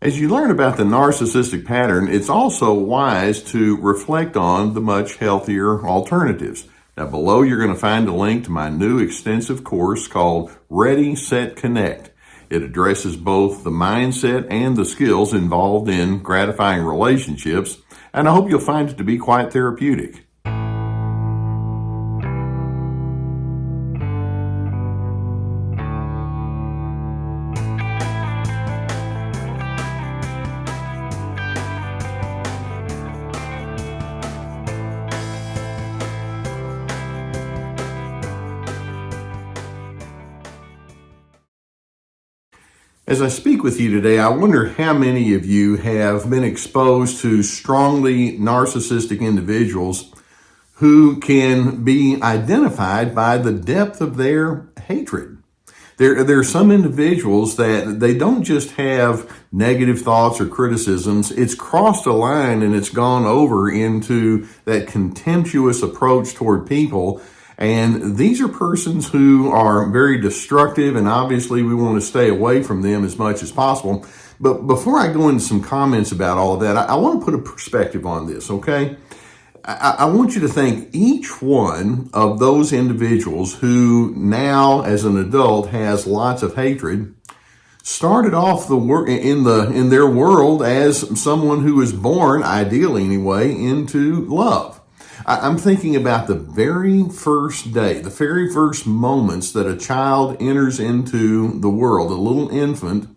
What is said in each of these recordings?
As you learn about the narcissistic pattern, it's also wise to reflect on the much healthier alternatives. Now, below you're going to find a link to my new extensive course called Ready, Set, Connect. It addresses both the mindset and the skills involved in gratifying relationships, and I hope you'll find it to be quite therapeutic. As I speak with you today, I wonder how many of you have been exposed to strongly narcissistic individuals who can be identified by the depth of their hatred. There are some individuals that they don't just have negative thoughts or criticisms. It's crossed a line and it's gone over into that contemptuous approach toward people. And these are persons who are very destructive, and obviously we want to stay away from them as much as possible. But before I go into some comments about all of that, I want to put a perspective on this, okay? I want you to think each one of those individuals who now, as an adult, has lots of hatred, started off in their world as someone who was born, ideally anyway, into love. I'm thinking about the very first day, the very first moments that a child enters into the world, a little infant.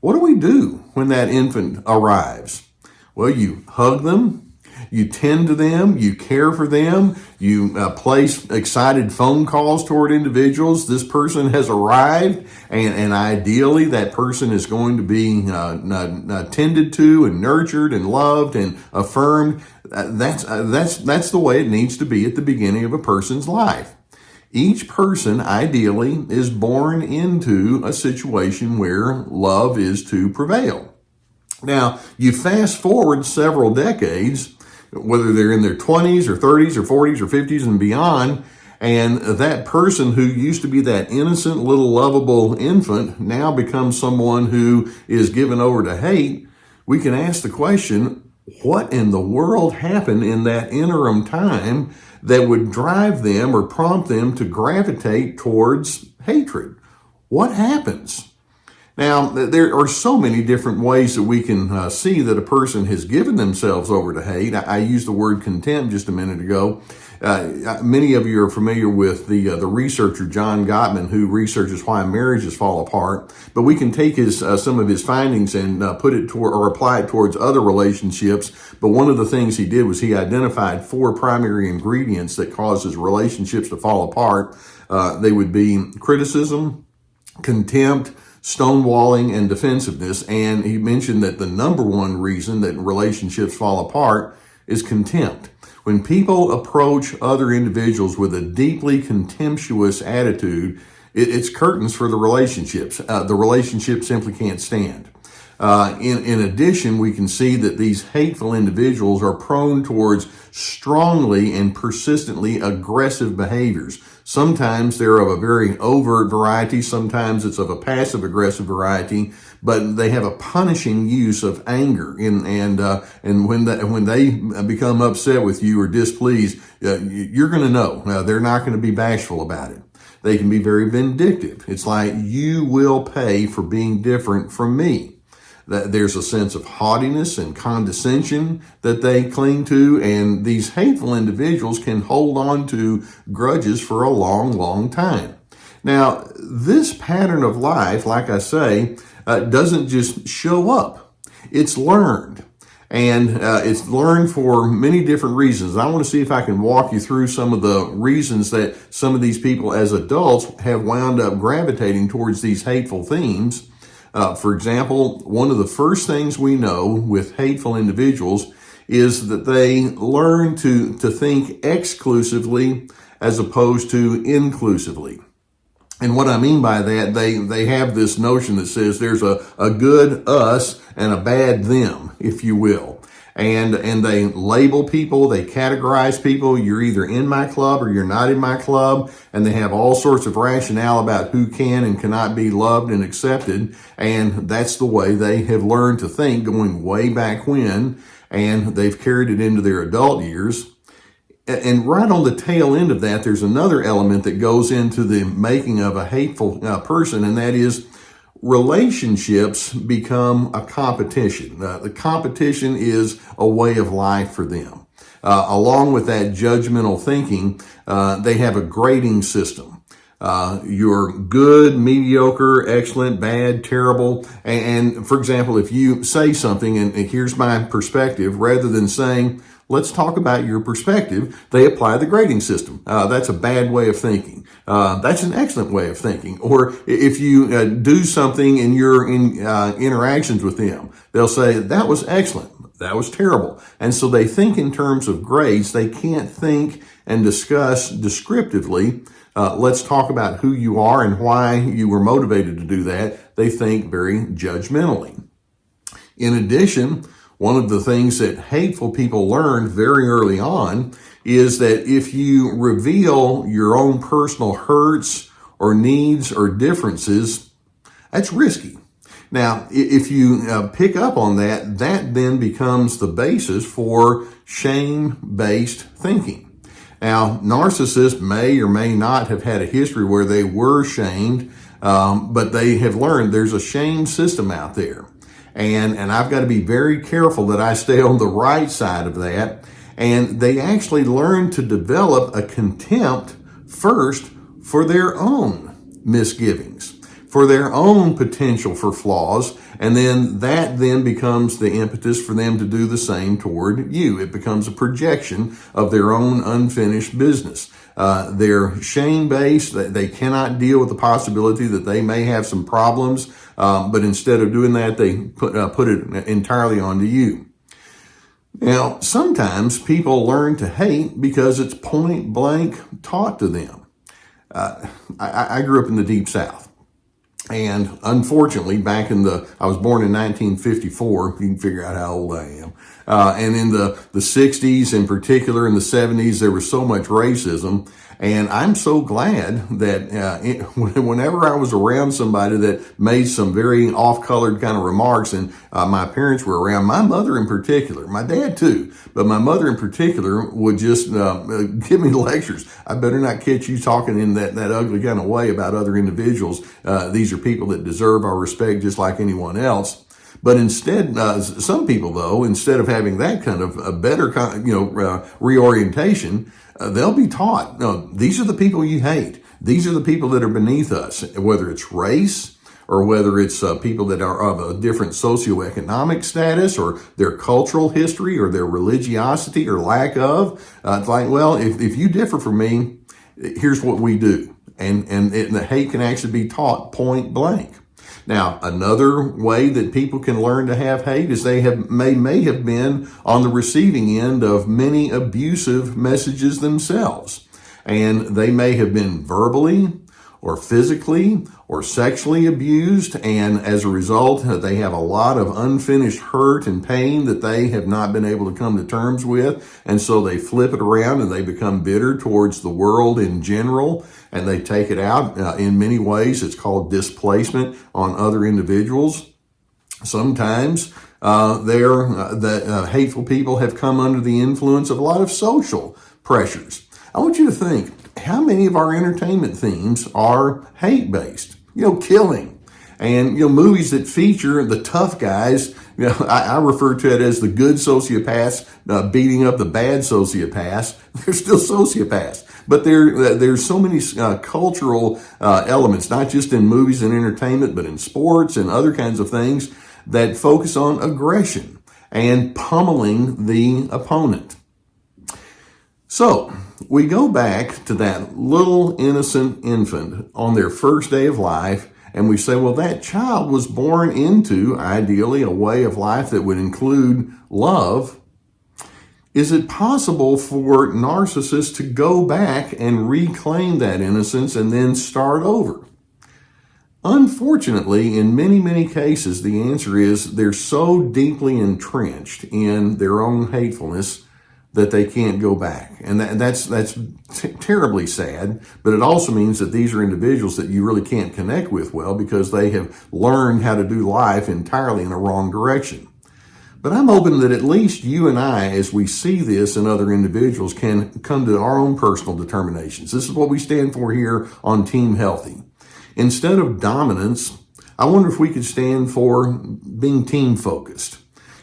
What do we do when that infant arrives? Well, you hug them, you tend to them, you care for them, you place excited phone calls toward individuals. This person has arrived, and ideally that person is going to be tended to and nurtured and loved and affirmed. That's the way it needs to be at the beginning of a person's life. Each person, ideally, is born into a situation where love is to prevail. Now, you fast forward several decades, whether they're in their 20s or 30s or 40s or 50s and beyond, and that person who used to be that innocent little lovable infant now becomes someone who is given over to hate. We can ask the question, what in the world happened in that interim time that would drive them or prompt them to gravitate towards hatred? What happens? Now, there are so many different ways that we can see that a person has given themselves over to hate. I used the word contempt just a minute ago. Many of you are familiar with the researcher John Gottman, who researches why marriages fall apart. But we can take some of his findings and put it toward or apply it towards other relationships. But one of the things he did was he identified 4 primary ingredients that causes relationships to fall apart. They would be criticism, contempt, stonewalling, and defensiveness. And he mentioned that the number one reason that relationships fall apart is contempt. When people approach other individuals with a deeply contemptuous attitude, it's curtains for the relationships. The relationship simply can't stand. In addition, we can see that these hateful individuals are prone towards strongly and persistently aggressive behaviors. Sometimes they're of a very overt variety. Sometimes it's of a passive aggressive variety, but they have a punishing use of anger. And when they become upset with you or displeased, you're going to know. They're not going to be bashful about it. They can be very vindictive. It's like, you will pay for being different from me. That there's a sense of haughtiness and condescension that they cling to, and these hateful individuals can hold on to grudges for a long, long time. Now, this pattern of life, like I say, doesn't just show up. It's learned. And it's learned for many different reasons. I want to see if I can walk you through some of the reasons that some of these people as adults have wound up gravitating towards these hateful themes. For example, one of the first things we know with hateful individuals is that they learn to think exclusively as opposed to inclusively. And what I mean by that, they have this notion that says there's a good us and a bad them, if you will. And they label people, they categorize people. You're either in my club or you're not in my club. And they have all sorts of rationale about who can and cannot be loved and accepted. And that's the way they have learned to think going way back when. And they've carried it into their adult years. And right on the tail end of that, there's another element that goes into the making of a hateful person, and that is relationships become a competition. The competition is a way of life for them. Along with that judgmental thinking, they have a grading system. You're good, mediocre, excellent, bad, terrible. And for example, if you say something, and here's my perspective, rather than saying, let's talk about your perspective, they apply the grading system. That's a bad way of thinking. That's an excellent way of thinking. Or if you do something in your interactions with them, they'll say, that was excellent, that was terrible. And so they think in terms of grades. They can't think and discuss descriptively. Let's talk about who you are and why you were motivated to do that. They think very judgmentally. In addition, one of the things that hateful people learn very early on is that if you reveal your own personal hurts or needs or differences, that's risky. Now, if you pick up on that, that then becomes the basis for shame-based thinking. Now, narcissists may or may not have had a history where they were shamed, but they have learned there's a shame system out there. And I've got to be very careful that I stay on the right side of that. And they actually learn to develop a contempt first for their own misgivings, for their own potential for flaws. And then that then becomes the impetus for them to do the same toward you. It becomes a projection of their own unfinished business. They're shame-based. They cannot deal with the possibility that they may have some problems. But instead of doing that, they put it entirely onto you. Now, sometimes people learn to hate because it's point blank taught to them. I grew up in the Deep South. And unfortunately, I was born in 1954. You can figure out how old I am. And in the 60s, in particular, in the 70s, there was so much racism. And I'm so glad that whenever I was around somebody that made some very off-colored kind of remarks, and my parents were around, my mother in particular, my dad too, but my mother in particular would just give me lectures. I better not catch you talking in that ugly kind of way about other individuals. These are people that deserve our respect just like anyone else. But instead, some people, though, instead of having that kind of a better, reorientation, they'll be taught, no, these are the people you hate. These are the people that are beneath us, whether it's race or whether it's people that are of a different socioeconomic status or their cultural history or their religiosity or lack of. It's like, well, if you differ from me, here's what we do. And the hate can actually be taught point blank. Now, another way that people can learn to have hate is they may have been on the receiving end of many abusive messages themselves. And they may have been verbally or physically or sexually abused. And as a result, they have a lot of unfinished hurt and pain that they have not been able to come to terms with. And so they flip it around and they become bitter towards the world in general. And they take it out in many ways. It's called displacement on other individuals. Sometimes hateful people have come under the influence of a lot of social pressures. I want you to think, how many of our entertainment themes are hate-based? Killing. And, movies that feature the tough guys, I refer to it as the good sociopaths beating up the bad sociopaths. They're still sociopaths. But there's so many cultural elements, not just in movies and entertainment, but in sports and other kinds of things that focus on aggression and pummeling the opponent. So we go back to that little innocent infant on their first day of life, and we say, well, that child was born into, ideally, a way of life that would include love. Is it possible for narcissists to go back and reclaim that innocence and then start over? Unfortunately, in many, many cases, the answer is they're so deeply entrenched in their own hatefulness that they can't go back. And that's terribly sad, but it also means that these are individuals that you really can't connect with well because they have learned how to do life entirely in a wrong direction. But I'm hoping that at least you and I, as we see this in other individuals, can come to our own personal determinations. This is what we stand for here on Team Healthy. Instead of dominance, I wonder if we could stand for being team focused.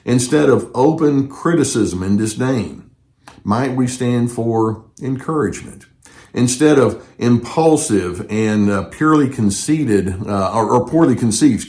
Instead of open criticism and disdain, might we stand for encouragement? Instead of impulsive and purely conceited or poorly conceived,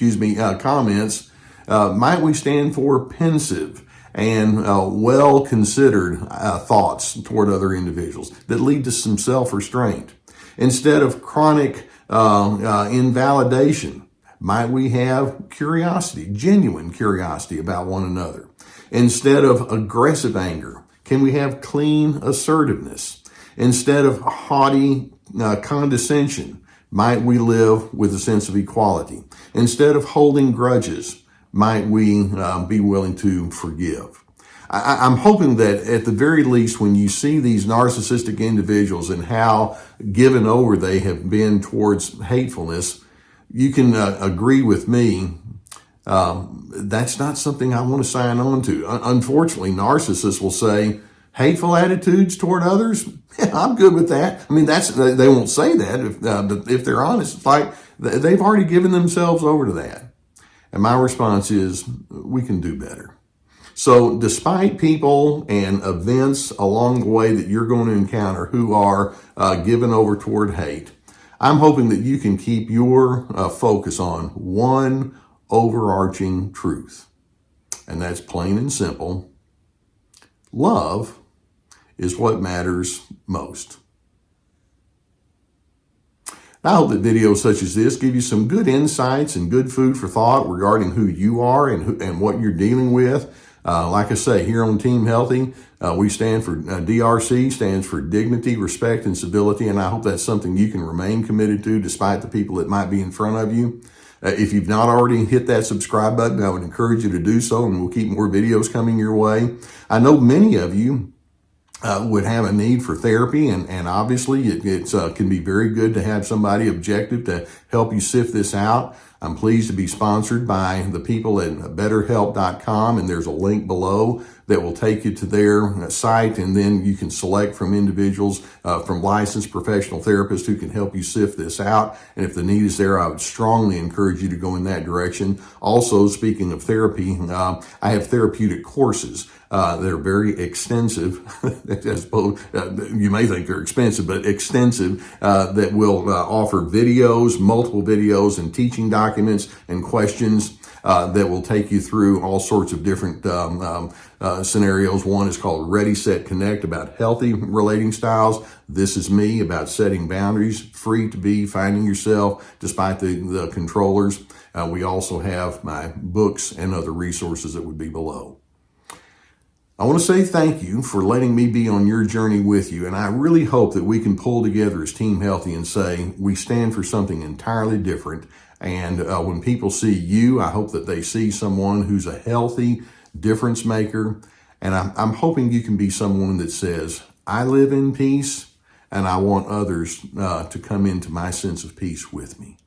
comments, might we stand for pensive and well-considered thoughts toward other individuals that lead to some self-restraint? Instead of chronic invalidation, might we have curiosity, genuine curiosity about one another? Instead of aggressive anger, can we have clean assertiveness? Instead of haughty condescension, might we live with a sense of equality? Instead of holding grudges, might we be willing to forgive? I'm hoping that at the very least, when you see these narcissistic individuals and how given over they have been towards hatefulness, you can agree with me. That's not something I want to sign on to. Unfortunately, narcissists will say, hateful attitudes toward others? Yeah, I'm good with that. I mean, they won't say that if they're honest. It's like they've already given themselves over to that. And my response is, we can do better. So despite people and events along the way that you're going to encounter who are given over toward hate, I'm hoping that you can keep your focus on one overarching truth. And that's plain and simple. Love is what matters most. I hope that videos such as this give you some good insights and good food for thought regarding who you are and what you're dealing with. Like I say, here on Team Healthy, we stand for DRC, stands for dignity, respect, and civility, and I hope that's something you can remain committed to despite the people that might be in front of you. If you've not already hit that subscribe button, I would encourage you to do so, and we'll keep more videos coming your way. I know many of you would have a need for therapy, and obviously it can be very good to have somebody objective to help you sift this out. I'm pleased to be sponsored by the people at BetterHelp.com, and there's a link below that will take you to their site, and then you can select from individuals, from licensed professional therapists who can help you sift this out. And if the need is there, I would strongly encourage you to go in that direction. Also, speaking of therapy, I have therapeutic courses. They're very extensive. I suppose you may think they're expensive, but extensive, that will offer videos, multiple videos and teaching documents and questions that will take you through all sorts of different scenarios. One is called Ready, Set, Connect, about healthy relating styles. This is me, about setting boundaries, free to be, finding yourself despite the controllers. We also have my books and other resources that would be below. I want to say thank you for letting me be on your journey with you, and I really hope that we can pull together as Team Healthy and say we stand for something entirely different. And when people see you, I hope that they see someone who's a healthy difference maker. And I'm hoping you can be someone that says, I live in peace, and I want others to come into my sense of peace with me.